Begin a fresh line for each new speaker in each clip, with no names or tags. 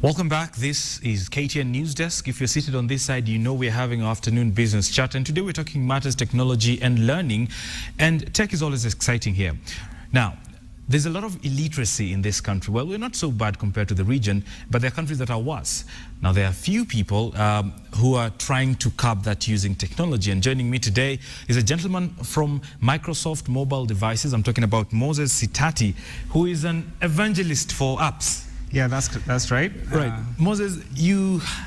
Welcome back. This is KTN News Desk. If you're seated on this side, you know we're having our afternoon business chat. And today we're talking matters technology and learning. And tech is always exciting here. Now, there's a lot of illiteracy in this country. Well, we're not so bad compared to the region, but there are countries that are worse. Now, there are few people who are trying to curb that using technology. And joining me today is a gentleman from Microsoft Mobile Devices. I'm talking about Moses Sitati, who is an evangelist for apps.
Yeah, that's right.
Right. Moses,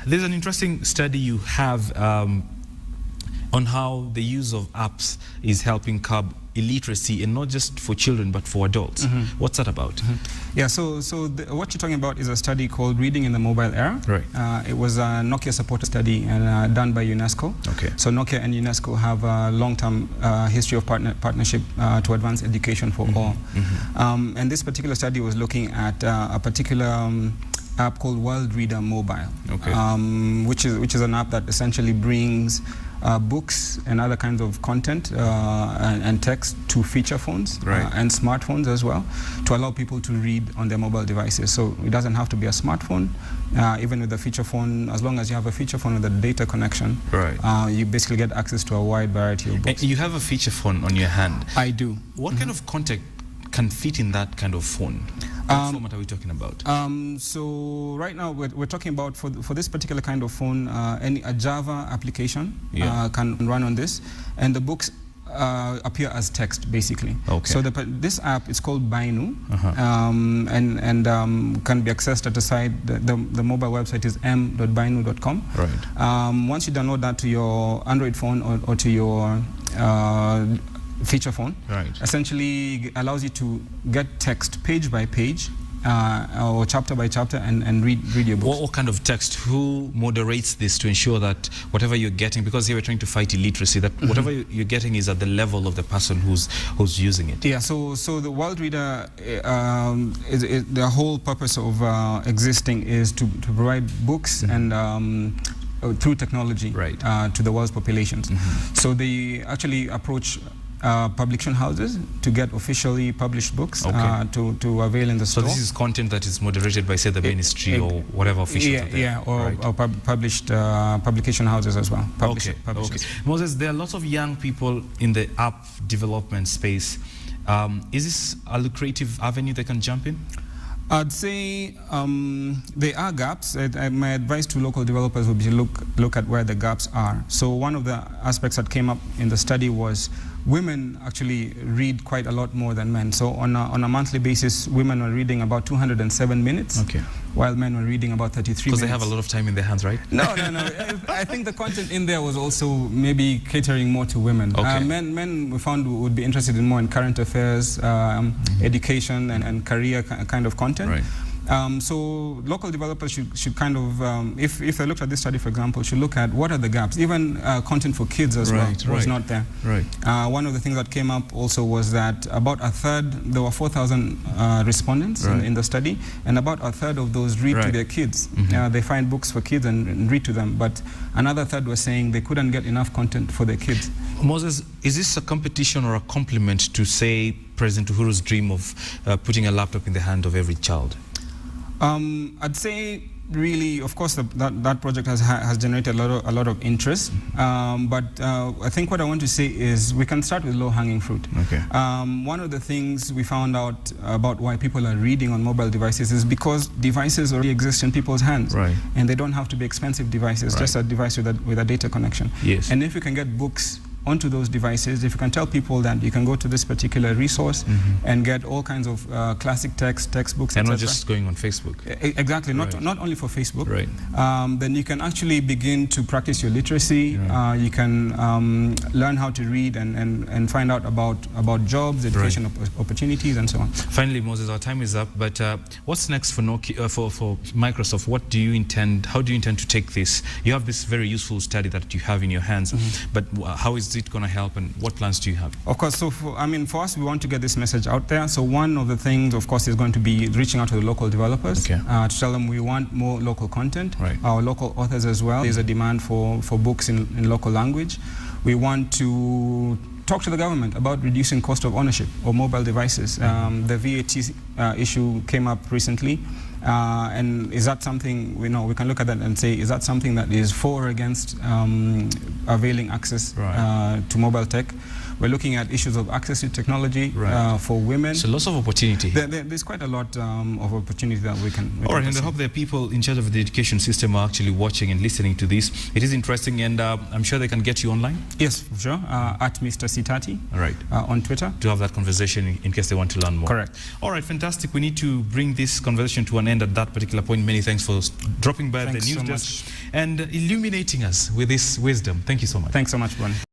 there's an interesting study you have on how the use of apps is helping curb illiteracy, and not just for children but for adults. What's that about?
Yeah, so what you're talking about is a study called Reading in the Mobile Era.
Right.
It was a Nokia supported study and done by UNESCO.
Okay.
So Nokia and UNESCO have a long-term history of partnership to advance education for all. And this particular study was looking at a particular app called Worldreader Mobile,
okay.
which is an app that essentially brings books and other kinds of content and text to feature phones,
right.
And smartphones as well, to allow people to read on their mobile devices. So it doesn't have to be a smartphone. Even with a feature phone, as long as you have a feature phone with a data connection,
right.
You basically get access to a wide variety of books.
And you have a feature phone on your hand.
I do.
What kind of content can fit in that kind of phone? What format are we talking about?
So right now we're talking about, for this particular kind of phone, a Java application can run on this, and the books appear as text basically.
Okay.
So this app is called Bainu, and can be accessed at the site. The mobile website is m.bainu.com.
Right.
Once you download that to your Android phone or to your feature phone,
right,
essentially allows you to get text page by page or chapter by chapter and read your books.
What kind of text? Who moderates this to ensure that whatever you're getting, because here we're trying to fight illiteracy, that whatever you're getting is at the level of the person who's using it?
Yeah, so the Worldreader, the whole purpose of existing is to provide books and through technology,
right,
to the world's populations. So they actually approach publication houses to get officially published books to avail in the store.
So this is content that is moderated by, say, the ministry or whatever officials
or published publication houses as well.
Okay. Moses, there are lots of young people in the app development space. Is this a lucrative avenue they can jump in?
I'd say there are gaps. My advice to local developers would be to look at where the gaps are. So one of the aspects that came up in the study was women actually read quite a lot more than men. So on a monthly basis, women are reading about 207 minutes, while men were reading about 33 minutes.
Because they have a lot of time in their hands, right?
No. I think the content in there was also maybe catering more to women. Men we found would be interested in more in current affairs, education and career kind of content.
Right.
So local developers should kind of, if they looked at this study, for example, should look at what are the gaps. Even content for kids as well was not there.
Right.
One of the things that came up also was that about a third, there were 4,000 respondents in the study, and about a third of those read to their kids. They find books for kids and read to them, but another third were saying they couldn't get enough content for their kids.
Moses, is this a competition or a compliment to, say, President Uhuru's dream of putting a laptop in the hand of every child?
I'd say really, of course, that project has generated a lot of interest. But I think what I want to say is we can start with low-hanging fruit.
Okay.
One of the things we found out about why people are reading on mobile devices is because devices already exist in people's hands, and they don't have to be expensive devices, just a device with a data connection.
Yes.
And if you can get books onto those devices, if you can tell people that you can go to this particular resource and get all kinds of classic textbooks,
and not just going on Facebook.
Exactly, not only for Facebook. Then you can actually begin to practice your literacy. You can learn how to read and find out about jobs, education opportunities, and so on.
Finally, Moses, our time is up. But what's next for Nokia, for Microsoft? What do you intend? How do you intend to take this? You have this very useful study that you have in your hands, but how is it going to help, and what plans do you have?
Of course, so for us, we want to get this message out there. So one of the things, of course, is going to be reaching out to the local developers to tell them we want more local content, our local authors as well. There's a demand for books in local language. We want to talk to the government about reducing cost of ownership of mobile devices. The VAT issue came up recently. And is that something, we can look at that and say, is that something that is for or against availing access to mobile tech? We're looking at issues of access to technology for women.
So lots of opportunity.
There's quite a lot of opportunity that we can
All right, and I hope there are people in charge of the education system are actually watching and listening to this. It is interesting, and I'm sure they can get you online.
Yes, for sure. At Mr. Sitati.
All right.
On Twitter.
To have that conversation in case they want to learn more.
Correct.
All right, fantastic. We need to bring this conversation to an end at that particular point. Many thanks for dropping by the news desk and illuminating us with this wisdom. Thank you so much.
Thanks so much, Bonnie.